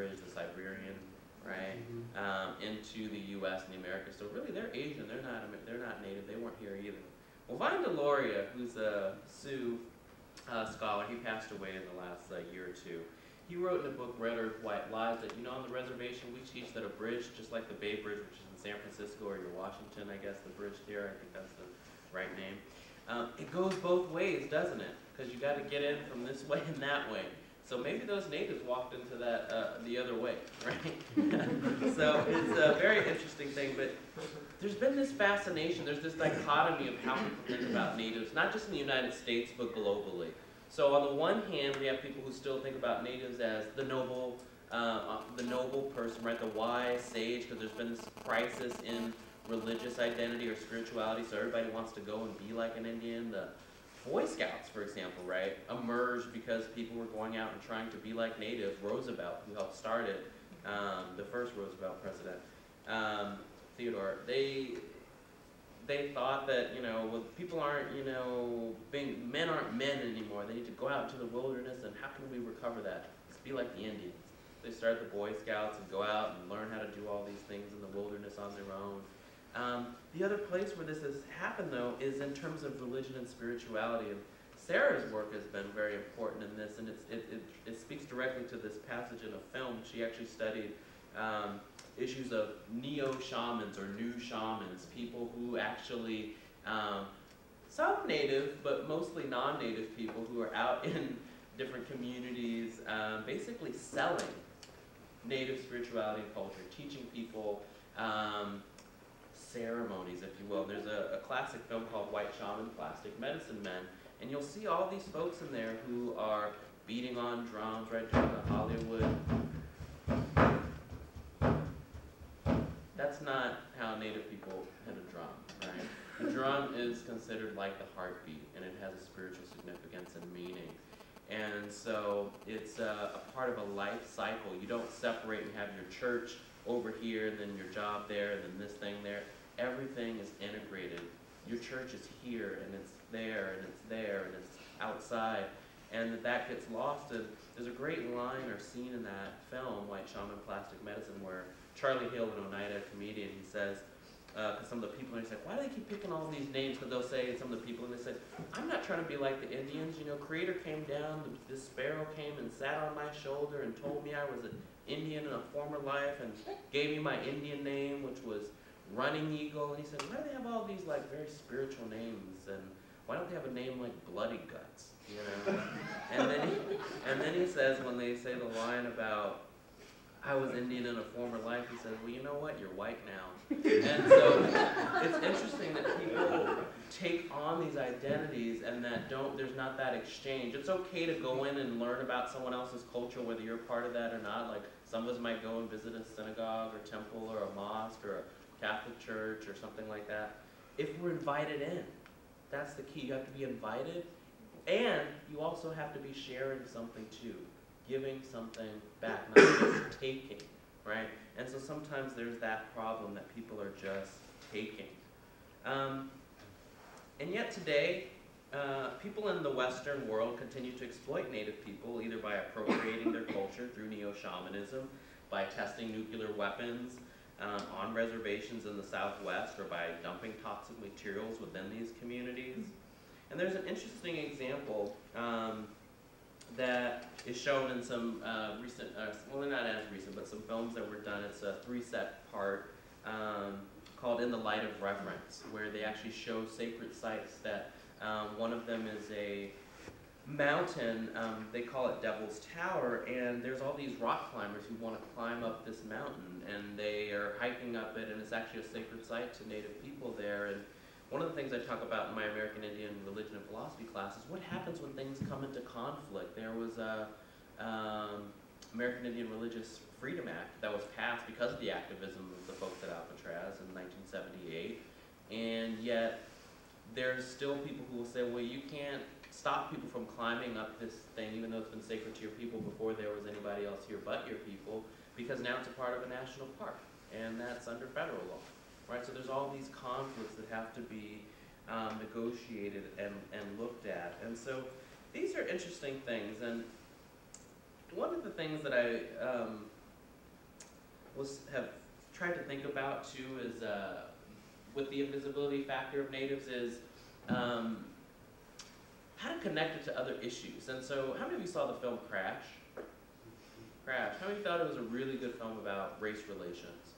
bridge, the Siberian, right, into the U.S. and the Americas. So really, they're Asian. They're not native. They weren't here either. Well, Vine Deloria, who's a Sioux scholar, he passed away in the last year or two. He wrote in a book, Red Earth, White Lies, that, you know, on the reservation, we teach that a bridge, just like the Bay Bridge, which is in San Francisco, or your Washington, I guess, the bridge there, I think that's the right name. It goes both ways, doesn't it? Because you got to get in from this way and that way. So maybe those natives walked into that the other way, right? So it's a very interesting thing, but there's been this fascination, there's this dichotomy of how people think about natives, not just in the United States, but globally. So on the one hand, we have people who still think about natives as the noble person, right? The wise sage, because there's been this crisis in religious identity or spirituality, so everybody wants to go and be like an Indian. The Boy Scouts, for example, right, emerged because people were going out and trying to be like natives. Roosevelt, who helped start it, the first Roosevelt president, Theodore, they thought that, you know, well, people aren't, you know, men aren't men anymore. They need to go out into the wilderness, and how can we recover that? Let's be like the Indians. They started the Boy Scouts and go out and learn how to do all these things in the wilderness on their own. The other place where this has happened, though, is in terms of religion and spirituality. And Sarah's work has been very important in this, and it speaks directly to this passage in a film. She actually studied issues of neo-shamans or new shamans, people who actually, some native, but mostly non-native people who are out in different communities, basically selling native spirituality and culture, teaching people ceremonies, if you will. There's a classic film called White Shaman, Plastic Medicine Men, and you'll see all these folks in there who are beating on drums, right, doing the Hollywood. That's not how native people hit a drum, right? The drum is considered like the heartbeat, and it has a spiritual significance and meaning. And so it's a part of a life cycle. You don't separate and have your church over here, and then your job there, and then this thing there. Everything is integrated. Your church is here, and it's there, and it's there, and it's outside. And that gets lost. And there's a great line or scene in that film, White Shaman, Plastic Medicine, where Charlie Hill, an Oneida comedian, he says, because some of the people, and he's like, why do they keep picking all these names? Because they'll say, some of the people, and they say, I'm not trying to be like the Indians. You know, Creator came down, this sparrow came and sat on my shoulder and told me I was an Indian in a former life and gave me my Indian name, which was Running Eagle. And he said, why do they have all these like very spiritual names, and why don't they have a name like Bloody Guts, you know? and then he says, when they say the line about I was Indian in a former life, he says, well, you know what, you're white now. And so it's interesting that people take on these identities and that there's not that exchange. It's okay to go in and learn about someone else's culture, whether you're a part of that or not. Like some of us might go and visit a synagogue or temple or a mosque or a Catholic church or something like that. If we're invited in, that's the key. You have to be invited, and you also have to be sharing something too. Giving something back, not just taking, right? And so sometimes there's that problem that people are just taking. And yet today, people in the Western world continue to exploit Native people, either by appropriating their culture through neo-shamanism, by testing nuclear weapons on reservations in the Southwest, or by dumping toxic materials within these communities. And there's an interesting example that is shown in some recent, well, not as recent, but some films that were done. It's a 3-set part called In the Light of Reverence, where they actually show sacred sites that one of them is a mountain, they call it Devil's Tower, and there's all these rock climbers who want to climb up this mountain, and they are hiking up it, and it's actually a sacred site to Native people there. And one of the things I talk about in my American Indian religion and philosophy class is what happens when things come into conflict. There was a American Indian Religious Freedom Act that was passed because of the activism of the folks at Alcatraz in 1978, and yet there's still people who will say, well, you can't stop people from climbing up this thing, even though it's been sacred to your people before there was anybody else here but your people, because now it's a part of a national park, and that's under federal law. Right, so there's all these conflicts that have to be negotiated and looked at. And so these are interesting things. And one of the things that I have tried to think about too is with the invisibility factor of natives is how to connect it to other issues. And so, how many of you saw the film Crash? Crash. How many thought it was a really good film about race relations?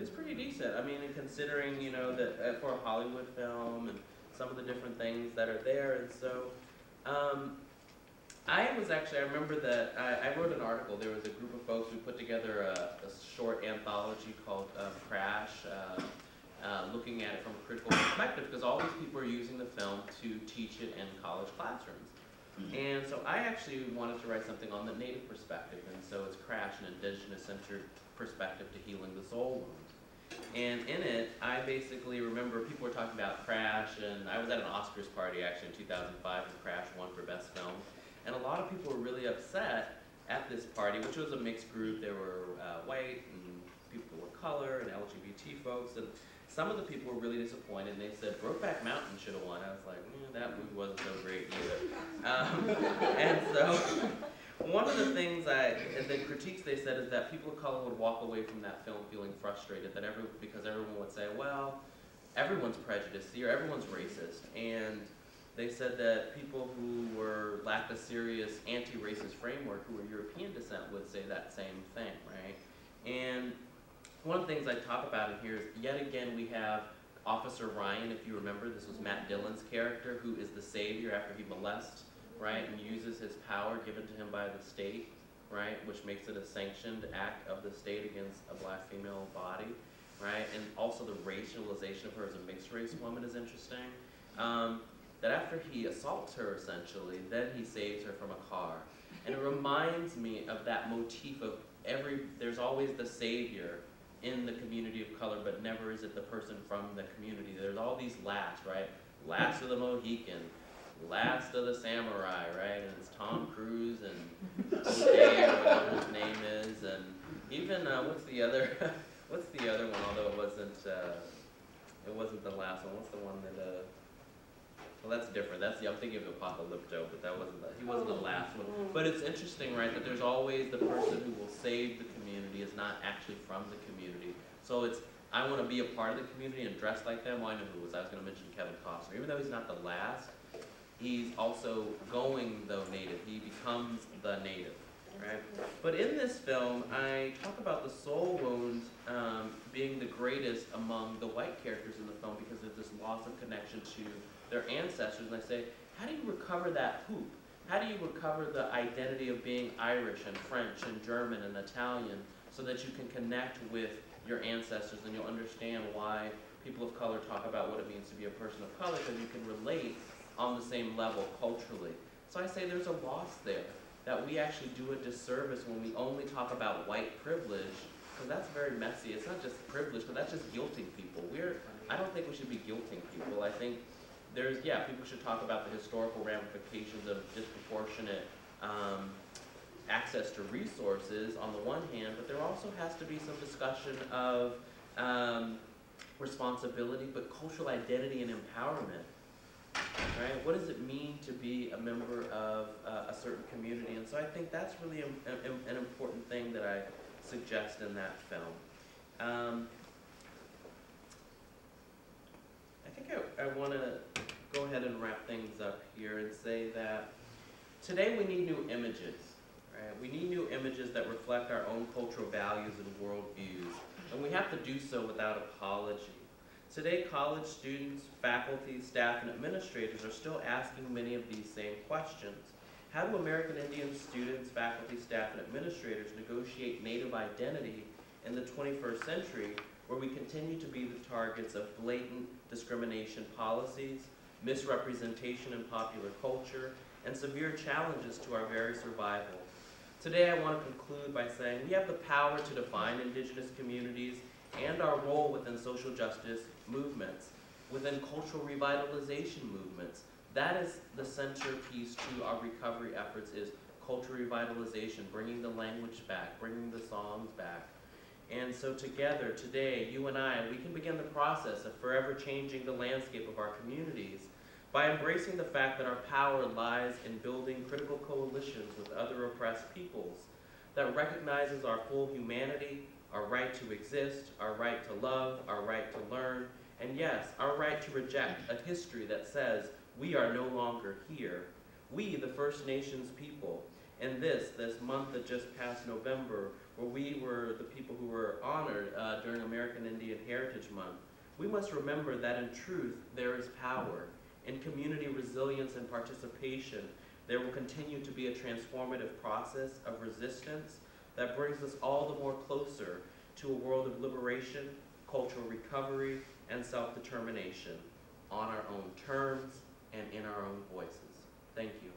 It's pretty decent. I mean, considering, you know, that for a Hollywood film and some of the different things that are there. And so, I remember that I wrote an article. There was a group of folks who put together a short anthology called Crash, looking at it from a critical perspective, because all these people are using the film to teach it in college classrooms. And so I actually wanted to write something on the Native perspective, and so it's Crash, an Indigenous-centered perspective to healing the soul wound. And in it, I basically remember people were talking about Crash, and I was at an Oscars party actually in 2005, and Crash won for Best Film. And a lot of people were really upset at this party, which was a mixed group. There were white and people of color and LGBT folks, and some of the people were really disappointed, and they said Brokeback Mountain should have won. I was like, that movie wasn't so great either. And so one of the things the critiques they said is that people of color would walk away from that film feeling frustrated because everyone would say, well, everyone's prejudiced or everyone's racist. And they said that people who lacked a serious anti-racist framework who were European descent would say that same thing, right? And one of the things I talk about in here is, yet again, we have Officer Ryan, if you remember. This was Matt Dillon's character, who is the savior after he molests, right, and uses his power given to him by the state, right, which makes it a sanctioned act of the state against a black female body, right, and also the racialization of her as a mixed-race woman is interesting. That after he assaults her, essentially, then he saves her from a car. And it reminds me of that motif of there's always the savior in the community of color, but never is it the person from the community. There's all these last, right? Last of the Mohican, last of the samurai, right? And it's Tom Cruise and O'Day, or whatever his name is, and even what's the other one? Although it wasn't the last one. What's the one that? Well, that's different. I'm thinking of Apocalypto, but he wasn't the last one. But it's interesting, right, that there's always the person who will save the community is not actually from the community. So I want to be a part of the community and dress like them. Well, I know who it was. I was going to mention Kevin Costner. Even though he's not the last, he's also going the native. He becomes the native, right? But in this film, I talk about the soul wound being the greatest among the white characters in the film because of this loss of connection to their ancestors. And I say, how do you recover that hoop? How do you recover the identity of being Irish and French and German and Italian so that you can connect with your ancestors and you'll understand why people of color talk about what it means to be a person of color, because you can relate on the same level culturally. So I say there's a loss there, that we actually do a disservice when we only talk about white privilege, because that's very messy. It's not just privilege, but that's just guilting people. I don't think we should be guilting people. I think people should talk about the historical ramifications of disproportionate access to resources on the one hand, but there also has to be some discussion of responsibility, but cultural identity and empowerment, right? What does it mean to be a member of a certain community? And so I think that's really an important thing that I suggest in that film. I think I want to go ahead and wrap things up here and say that today we need new images, right? We need new images that reflect our own cultural values and worldviews, and we have to do so without apology. Today, college students, faculty, staff, and administrators are still asking many of these same questions. How do American Indian students, faculty, staff, and administrators negotiate Native identity in the 21st century, where we continue to be the targets of blatant discrimination policies, misrepresentation in popular culture, and severe challenges to our very survival? Today I want to conclude by saying we have the power to define Indigenous communities and our role within social justice movements, within cultural revitalization movements. That is the centerpiece to our recovery efforts, is cultural revitalization, bringing the language back, bringing the songs back. And so together, today, you and I, we can begin the process of forever changing the landscape of our communities by embracing the fact that our power lies in building critical coalitions with other oppressed peoples that recognizes our full humanity, our right to exist, our right to love, our right to learn, and yes, our right to reject a history that says we are no longer here. We, the First Nations people, and this month that just passed, November, where we were the people who were honored during American Indian Heritage Month, we must remember that in truth there is power. In community resilience and participation, there will continue to be a transformative process of resistance that brings us all the more closer to a world of liberation, cultural recovery, and self-determination on our own terms and in our own voices. Thank you.